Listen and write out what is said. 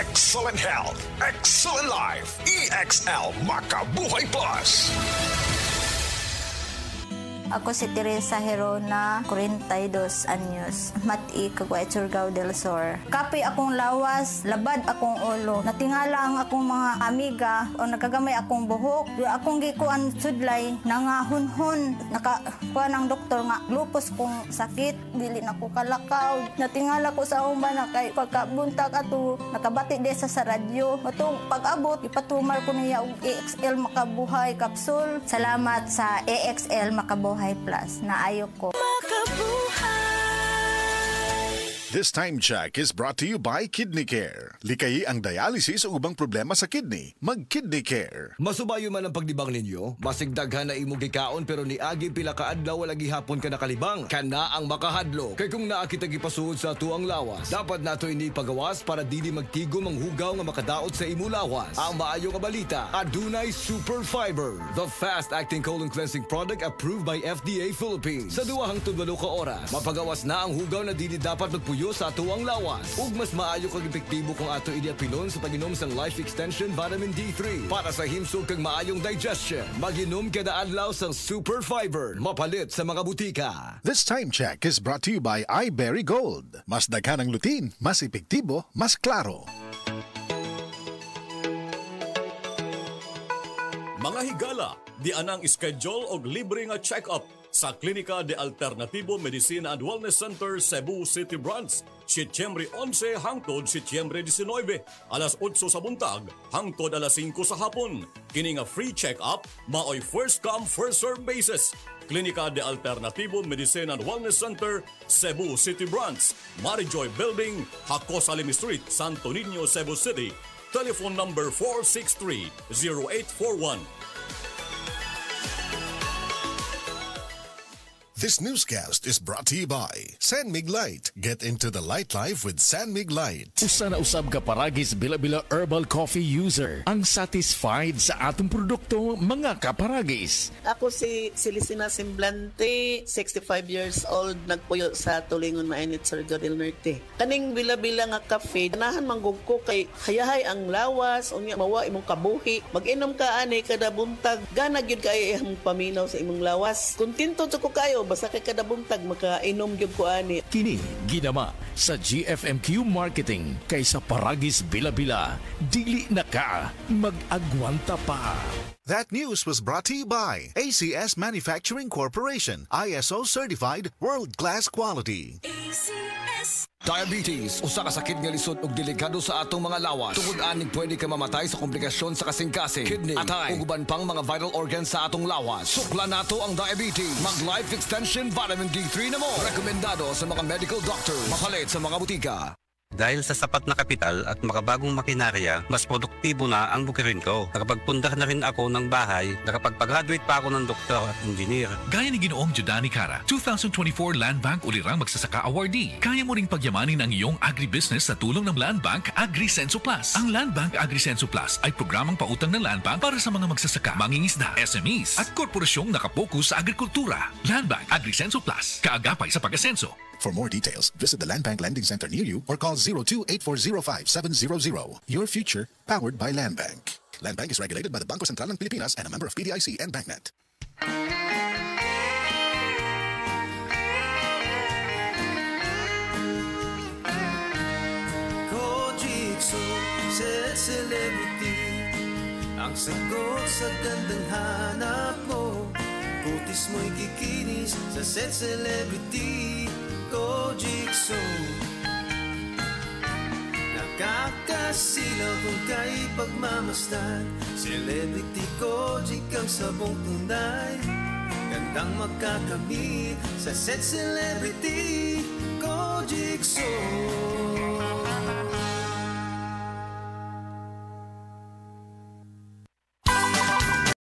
Excellent health, excellent life. EXL Makabuhay Plus. Ako si Teresa Herona, 42 anyos, Mati, Caguay, Surigao del Sur. Kapoy akong lawas, labad akong ulo. Natingala ang akong mga amiga o nakagamay akong buhok. Akong gikuan sudlay, nangahunhon. Nakakuha ng doktor nga, lupus kong sakit, dili na ko kalakaw. Natingala ko sa umba na kay pagkabuntag ato, nakabati de sa radyo. Matong pag-abot, ipatumar ko niya og EXL Makabuhay Capsule. Salamat sa EXL Makabuhay Plus na ayok ko. This time check is brought to you by Kidney Care. Likayi ang dialysis o ubang problema sa kidney. Mag-Kidney Care. Masubayo man ang pagdibang ninyo, masigdaghan na imong gikaon pero ni agi pila ka adlaw wala gihapon ka nakalibang. Kana ang makahadlo. Kay kung naa kita gipasuod sa tuang lawas, dapat nato ini pagawas para dili magtigom ang hugaw nga makadaot sa imo lawas. Ang maayo nga balita, adunay Super Fiber, the fast-acting colon cleansing product approved by FDA Philippines. Sa 2 hangtod 8 ka oras, mapagawas na ang hugaw na dili dapat magpuyo sa tuwang lawas. Ug mas maayo kag epektibo kung ato idiapilon sa pag-inom sa Life Extension Vitamin D3 para sa himsog kag maayong digestion. Mag-inom kada adlaw sa Super Fiber, mapalit sa mga butika. This time check is brought to you by iBerry Gold. Mas daghan ang lutin, mas epektibo, mas klaro. Mga higala, di anang schedule og libre nga check-up sa Klinika de Alternativo Medicina and Wellness Center Cebu City Branch, Setyembre 11 hangtod Setyembre 19, alas 8 sa buntag hangtod alas 5 sa hapon. Kini nga free check-up maoy first come first serve basis. Klinika de Alternativo Medicina and Wellness Center Cebu City Branch, Marijoy Building, Hakos Alimi Street, Santo Niño, Cebu City. Telephone number 463-0841. This newscast is brought to you by San Mig Light. Get into the light life with San Mig Light. Usa na usab ka paragis bila-bila herbal coffee user ang satisfied sa atong produkto, mga kaparagis. Ako si Celisina Semblante, 65 years old, nagpuyo sa Tulingon Mainit, Surigao del Norte. Kaning bila-bila nga kafe, ganahan manggug ko kay hayahay ang lawas, unya mawa imong kabuhi. Mag-inom ka ani kada buntag, gana gyud kay imong paminaw sa imong lawas. Kontento jud ko kayo basta kay kada buntag makainom gyud ko ani. Kini ginama sa GFMQ Marketing kaysa paragis bila-bila, dili na ka mag-agwanta pa. That news was brought to you by ACS Manufacturing Corporation, ISO certified world-class quality. ACS. Diabetes, usa ka sakit nga lisod ug delikado sa atong mga lawas. Tungod anig pwede ka mamatay sa komplikasyon sa kasing-kasing, kidney, atay, ug uban pang mga vital organs sa atong lawas. Sukla nato ang diabetes. Mag Life Extension Vitamin D3 na mo. Rekomendado sa mga medical doctors. Mapalit sa mga butika. Dahil sa sapat na kapital at makabagong makinarya, mas produktibo na ang bukirin ko. Nakapagpundar na rin ako ng bahay, nakapagpag-graduate pa ako ng doktor at engineer. Gaya ni Ginoong Judani Cara, 2024 Land Bank Ulirang Magsasaka Awardee. Kaya mo ring pagyamanin ang iyong agribusiness sa tulong ng Land Bank AgriSenso Plus. Ang Land Bank AgriSenso Plus ay programang pautang ng Land Bank para sa mga magsasaka, mangingisda, SMEs at korporasyong nakapokus sa agrikultura. Land Bank AgriSenso Plus, kaagapay sa pag-asenso. For more details, visit the Land Bank Lending Center near you or call 02-8405-700. Your future, powered by Land Bank. Land Bank is regulated by the Bangko Sentral ng Pilipinas and a member of PDIC and BancNet. Celebrity, ang sagot sa gandang hanap mo. Kutis mo'y kikinis sa Set Celebrity. Kojikso, nakakasilaw kung kay pagmamasdan. Celebrity Kojik ang sabong tunay, gandang makakamit sa Set Celebrity Kojikso.